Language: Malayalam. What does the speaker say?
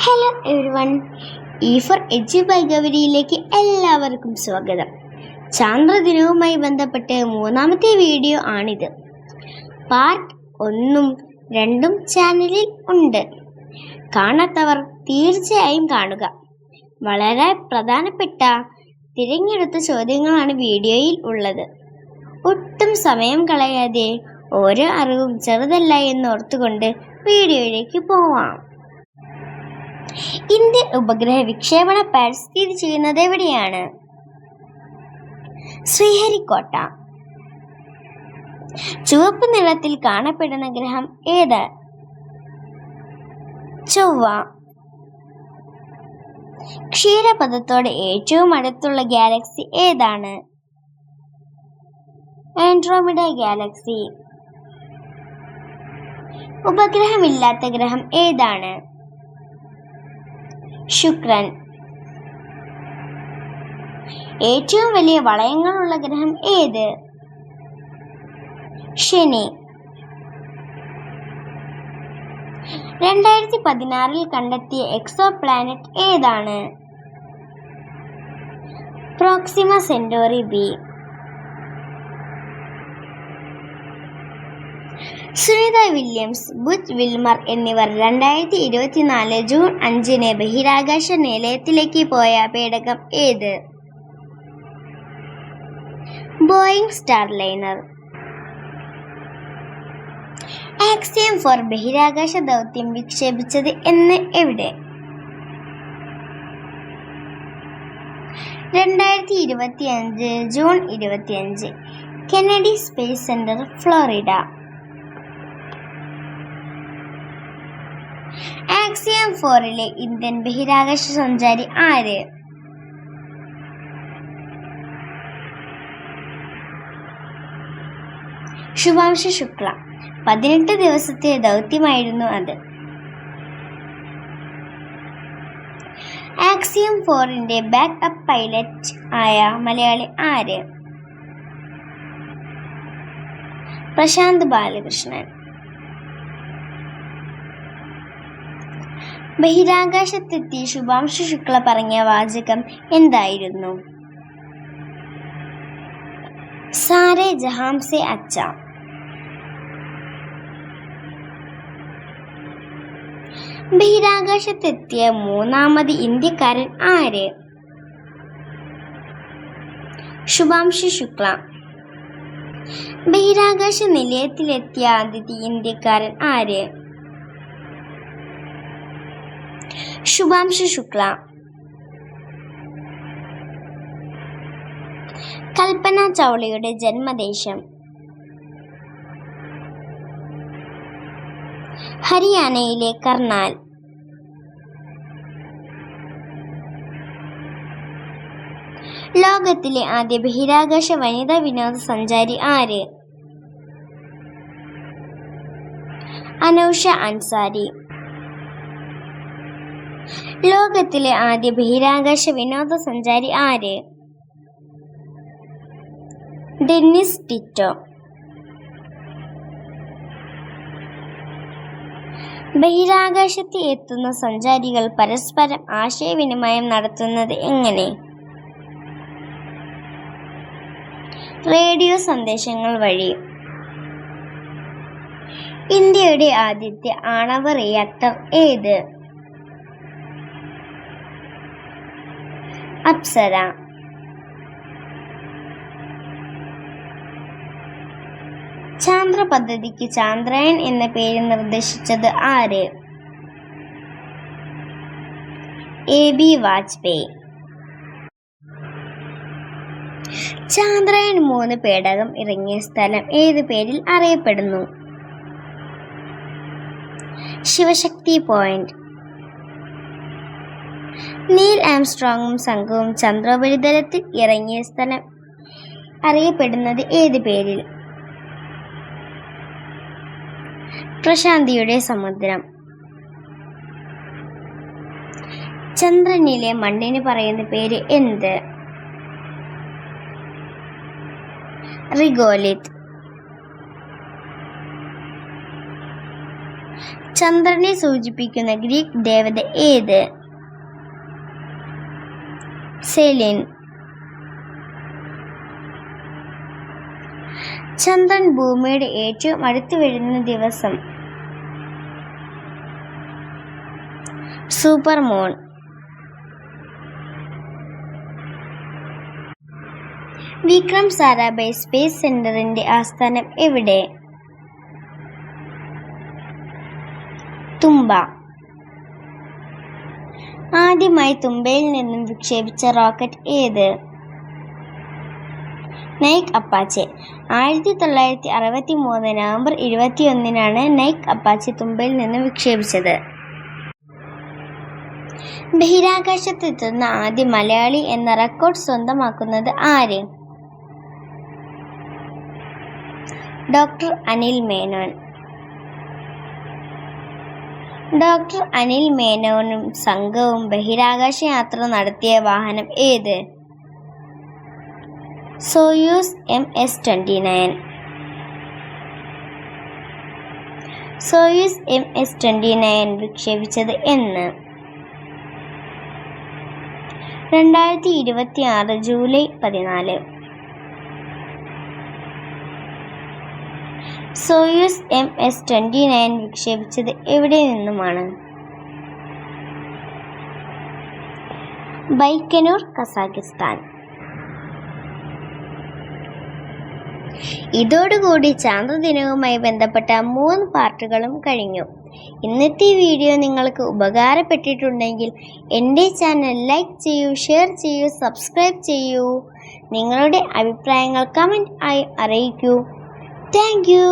Hello everyone, E four edge by ഗൗരിയിലേക്ക് എല്ലാവർക്കും സ്വാഗതം. ചാന്ദ്രദിനവുമായി ബന്ധപ്പെട്ട് മൂന്നാമത്തെ വീഡിയോ ആണിത്. പാർട്ട് 1ഉം 2ഉം ചാനലിൽ ഉണ്ട്. കാണാത്തവർ തീർച്ചയായും കാണുക. വളരെ പ്രധാനപ്പെട്ട തിരഞ്ഞെടുത്ത ചോദ്യങ്ങളാണ് വീഡിയോയിൽ ഉള്ളത്. ഒട്ടും സമയം കളയാതെ ഓരോ അറിവും ചെറുതല്ല എന്നോർത്തുകൊണ്ട് വീഡിയോയിലേക്ക് പോവാം. ഇന്ത്യൻ ഉപഗ്രഹ വിക്ഷേപണ പാഡ് സ്ഥിതി ചെയ്യുന്നത് എവിടെയാണ്? ശ്രീഹരിക്കോട്ട. ചുവപ്പ് നിറത്തിൽ കാണപ്പെടുന്ന ഗ്രഹം ഏത്? ചൊവ്വ. ക്ഷീരപഥത്തോട് ഏറ്റവും അടുത്തുള്ള ഗാലക്സി ഏതാണ്? Andromeda Galaxy. ഉപഗ്രഹമില്ലാത്ത ഗ്രഹം ഏതാണ്? ശുക്രൻ. ഏറ്റവും വലിയ വളയങ്ങളുള്ള ഗ്രഹം ഏത്? ശനി. 2016 കണ്ടെത്തിയ എക്സോ പ്ലാനറ്റ് ഏതാണ്? Proxima Centauri b. Sunita Williams, Butch Wilmore എന്നിവർ 2024 ജൂൺ 5 ബഹിരാകാശ നിലയത്തിലേക്ക് പോയ പേടകം ഏത്? Boeing Starliner. ആക്സിയം 4 ബഹിരാകാശ ദൗത്യം വിക്ഷേപിച്ചത് എവിടെ? 2025 June 25 Kennedy space centre, Florida. Axiom 4 Indian ബഹിരാകാശ സഞ്ചാരി ആര്? ശുഭാംശു ശുക്ല. 18 ദിവസത്തെ ദൗത്യമായിരുന്നു അത്. ആക്സിയം 4 ബാക്കപ്പ് പൈലറ്റ് ആയ മലയാളി ആര്? പ്രശാന്ത് ബാലകൃഷ്ണൻ. ബഹിരാകാശത്തെത്തി ശുഭാംശു ശുക്ല പറഞ്ഞ വാചകം എന്തായിരുന്നു? സാരേ ജഹാം സേ അച്ഛാ. ബഹിരാകാശത്തെത്തിയ മൂന്നാമത് ഇന്ത്യക്കാരൻ ആര്? ശുഭാംശു ശുക്ല. ബഹിരാകാശ നിലയത്തിലെത്തിയ ആദ്യത്തെ ഇന്ത്യക്കാരൻ ആര്? ശുഭാംശു ശുക്ല. കൽപ്പന ചൗളയുടെ ജന്മദേശം? ഹരിയാനയിലെ കർണാൽ. ലോകത്തിലെ ആദ്യ ബഹിരാകാശ വനിതാ വിനോദസഞ്ചാരി ആര്? അനൗഷ അൻസാരി. ലോകത്തിലെ ആദ്യ ബഹിരാകാശ വിനോദസഞ്ചാരി ആര്? ഡെന്നിസ് ടിറ്റോ. ബഹിരാകാശത്ത് എത്തുന്ന സഞ്ചാരികൾ പരസ്പരം ആശയവിനിമയം നടത്തുന്നത് എങ്ങനെ? റേഡിയോ സന്ദേശങ്ങൾ വഴി. ഇന്ത്യയുടെ ആദ്യത്തെ ആണവ റിയാക്ടർ ഏത്? അപ്സര. ചാന്ദ്ര പദ്ധതിക്ക് ചാന്ദ്രയാൻ എന്ന പേര് നിർദ്ദേശിച്ചത് ആര്? AB വാജ്പേയി. ചാന്ദ്രയാൻ 3 പേടകം ഇറങ്ങിയ സ്ഥലം ഏത് പേരിൽ അറിയപ്പെടുന്നു? ശിവശക്തി പോയിന്റ്. നീൽ ആംസ്ട്രോങ്ങും സംഘവും ചന്ദ്രോപരിതലത്തിൽ ഇറങ്ങിയ സ്ഥലം അറിയപ്പെടുന്നത് ഏത് പേരിൽ? പ്രശാന്തിയുടെ സമുദ്രം. ചന്ദ്രനിലെ മണ്ണിന് പറയുന്ന പേര് എന്ത്? റിഗോലിത്ത്. ചന്ദ്രനെ സൂചിപ്പിക്കുന്ന ഗ്രീക്ക് ദേവത ഏത്? സെലിൻ. ചന്ദ്രൻ ഭൂമിയുടെ ഏറ്റവും അടുത്ത് വരുന്ന ദിവസം? Super moon. Vikram Sarabhai space സെന്ററിന്റെ ആസ്ഥാനം എവിടെ? തുമ്പ. ആദ്യമായി തുമ്പയിൽ നിന്നും വിക്ഷേപിച്ച റോക്കറ്റ് ഏത്? Nike Apache. 1963 November 21 Nike Apache തുമ്പയിൽ നിന്നും വിക്ഷേപിച്ചത്. ബഹിരാകാശത്തെത്തുന്ന ആദ്യ മലയാളി എന്ന റെക്കോർഡ് സ്വന്തമാക്കുന്നത് ആര്? ഡോക്ടർ അനിൽ മേനോൻ. ഡോക്ടർ അനിൽ മേനോനും സംഘവും ബഹിരാകാശ യാത്ര നടത്തിയ വാഹനം ഏത്? Soyuz MS-29. സോയൂസ് MS-29 വിക്ഷേപിച്ചത് എന്ന്? 2026 ജൂലൈ 14. സോയൂസ് MS-29 വിക്ഷേപിച്ചത് എവിടെ നിന്നുമാണ്? Baikonur, Kazakhstan. ഇതോടുകൂടി ചാന്ദ്രദിനവുമായി ബന്ധപ്പെട്ട 3 പാർട്ടുകളും കഴിഞ്ഞു. ഇന്നത്തെ വീഡിയോ നിങ്ങൾക്ക് ഉപകാരപ്പെട്ടിട്ടുണ്ടെങ്കിൽ എൻ്റെ ചാനൽ ലൈക്ക് ചെയ്യൂ, ഷെയർ ചെയ്യൂ, സബ്സ്ക്രൈബ് ചെയ്യൂ. നിങ്ങളുടെ അഭിപ്രായങ്ങൾ കമൻറ്റ് ആയി അറിയിക്കൂ. Thank you.